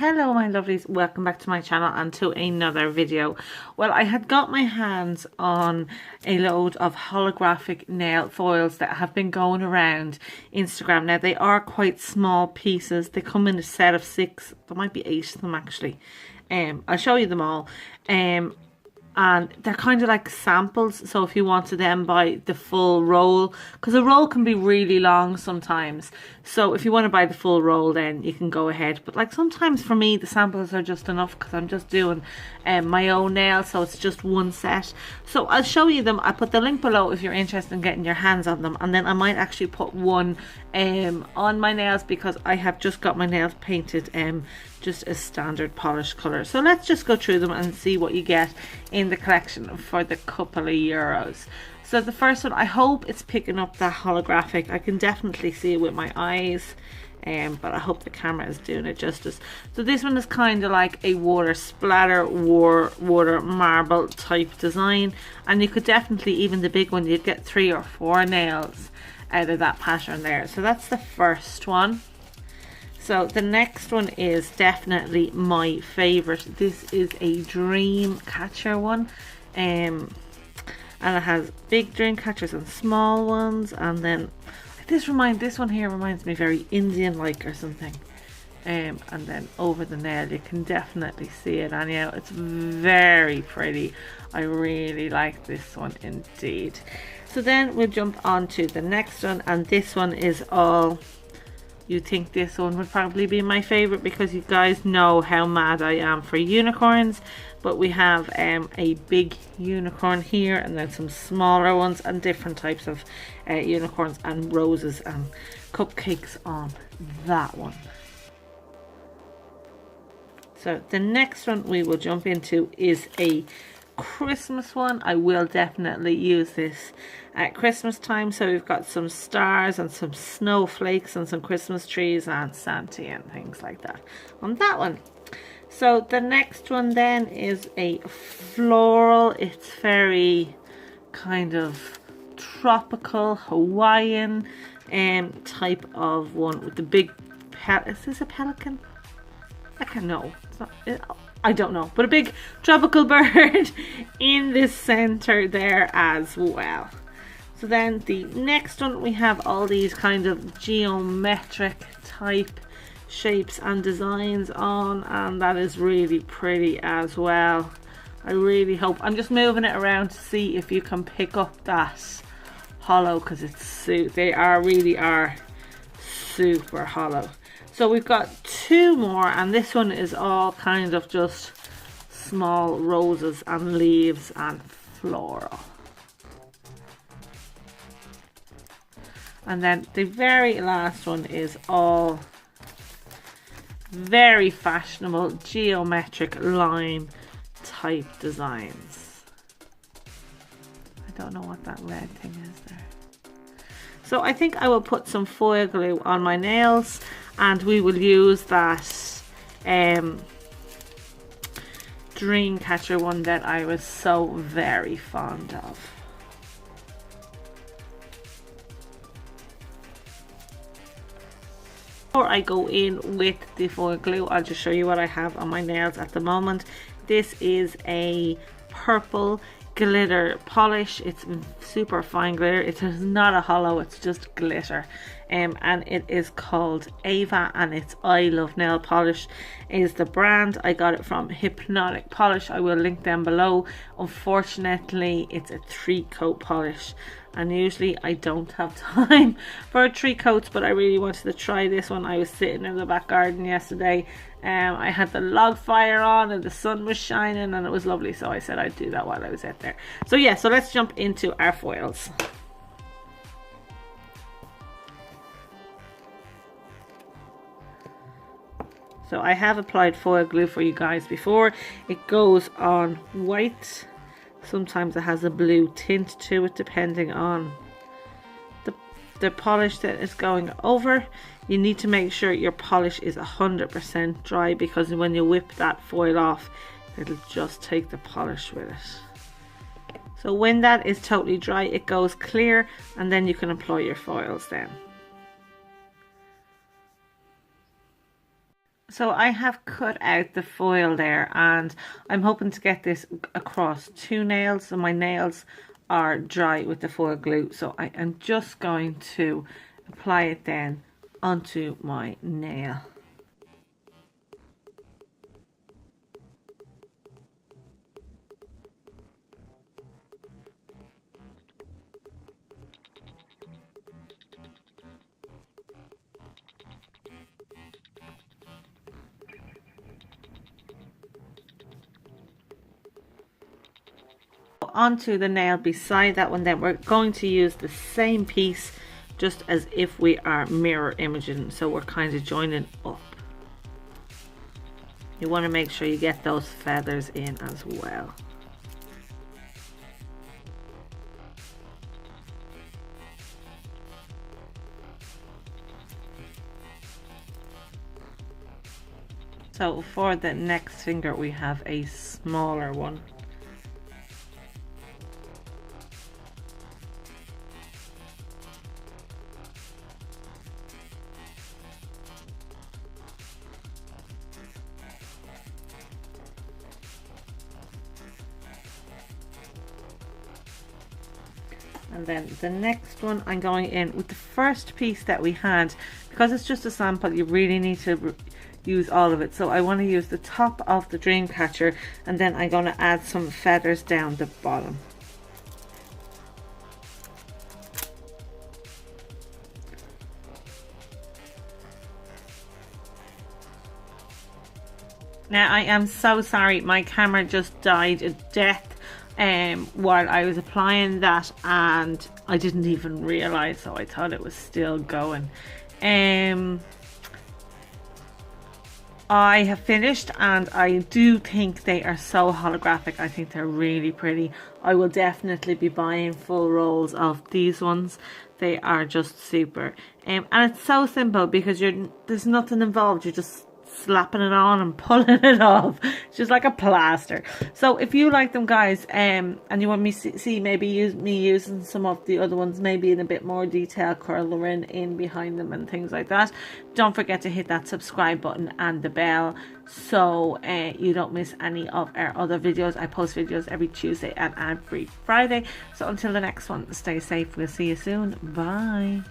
Hello my lovelies, welcome back to my channel and to another video. Well, I had got my hands on a load of holographic nail foils that have been going around Instagram. Now they are quite small pieces, they come in a set of 6, there might be 8 of them actually. I'll show you them all. And they're kind of like samples, so if you want to then buy the full roll, because a roll can be really long sometimes, so if you want to buy the full roll then you can go ahead. But like sometimes for me the samples are just enough because I'm just doing my own nails, so it's just one set. So I'll show you them. I'll put the link below if you're interested in getting your hands on them, and then I might actually put one on my nails because I have just got my nails painted just a standard polished colour. So let's just go through them and see what you get in the collection for the couple of euros. So the first one, I hope it's picking up that holographic. I can definitely see it with my eyes, but I hope the camera is doing it justice. So this one is kind of like a water splatter, water marble type design, and you could definitely, even the big one, you'd get 3 or 4 nails out of that pattern there. So that's the first one. So the next one is definitely my favorite. This is a dream catcher one, and it has big dream catchers and small ones, and then this one here reminds me very Indian like or something. And then over the nail you can definitely see it, and yeah, it's very pretty. I really like this one indeed. So then we'll jump on to the next one, and this one is all, you think this one would probably be my favorite because you guys know how mad I am for unicorns. But we have a big unicorn here, and then some smaller ones and different types of unicorns and roses and cupcakes on that one. So the next one we will jump into is a Christmas one. I will definitely use this at Christmas time. So we've got some stars and some snowflakes and some Christmas trees and Santa and things like that on that one. So the next one then is a floral. It's very kind of tropical Hawaiian type of one with the big is this a pelican? I can't know. It's not, I don't know, but a big tropical bird in the center there as well. So then the next one, we have all these kind of geometric type shapes and designs on, and that is really pretty as well. I really hope, I'm just moving it around to see if you can pick up that hollow, because they really are super hollow. So we've got 2 more, and this one is all kind of just small roses and leaves and floral. And then the very last one is all very fashionable geometric line type designs. I don't know what that red thing is there. So I think I will put some foil glue on my nails, and we will use that dreamcatcher one that I was so very fond of. Before I go in with the foil glue, I'll just show you what I have on my nails at the moment. This is a purple glitter polish. It's super fine glitter. It is not a hollow, it's just glitter. And it is called Ava, and it's I Love Nail Polish is the brand. I got it from Hypnotic Polish. I will link them below. Unfortunately, it's a 3-coat polish, and usually I don't have time for 3 coats, but I really wanted to try this one. I was sitting in the back garden yesterday. I had the log fire on and the sun was shining and it was lovely, so I said I'd do that while I was out there. So yeah, so let's jump into our foils. So I have applied foil glue for you guys before. It goes on white. Sometimes it has a blue tint to it depending on the polish that is going over. You need to make sure your polish is 100% dry, because when you whip that foil off, it'll just take the polish with it. So when that is totally dry, it goes clear, and then you can apply your foils then. So I have cut out the foil there, and I'm hoping to get this across 2 nails. So my nails are dry with the foil glue, so I am just going to apply it then onto my nail. Onto the nail beside that one, then we're going to use the same piece just as if we are mirror imaging, so we're kind of joining up. You want to make sure you get those feathers in as well. So for the next finger we have a smaller one. And then the next one I'm going in with the first piece that we had. Because it's just a sample, you really need to use all of it. So I want to use the top of the dreamcatcher, and then I'm going to add some feathers down the bottom. Now I am so sorry, my camera just died a death while I was applying that, and I didn't even realize, so I thought it was still going. I have finished, and I do think they are so holographic. I think they're really pretty. I will definitely be buying full rolls of these ones. They are just super, and it's so simple because there's nothing involved. You're just slapping it on and pulling it off. It's just like a plaster. So if you like them, guys, and you want me to see maybe me using some of the other ones, maybe in a bit more detail, colouring in behind them and things like that, don't forget to hit that subscribe button and the bell so you don't miss any of our other videos. I post videos every Tuesday and every Friday. So until the next one, stay safe. We'll see you soon. Bye.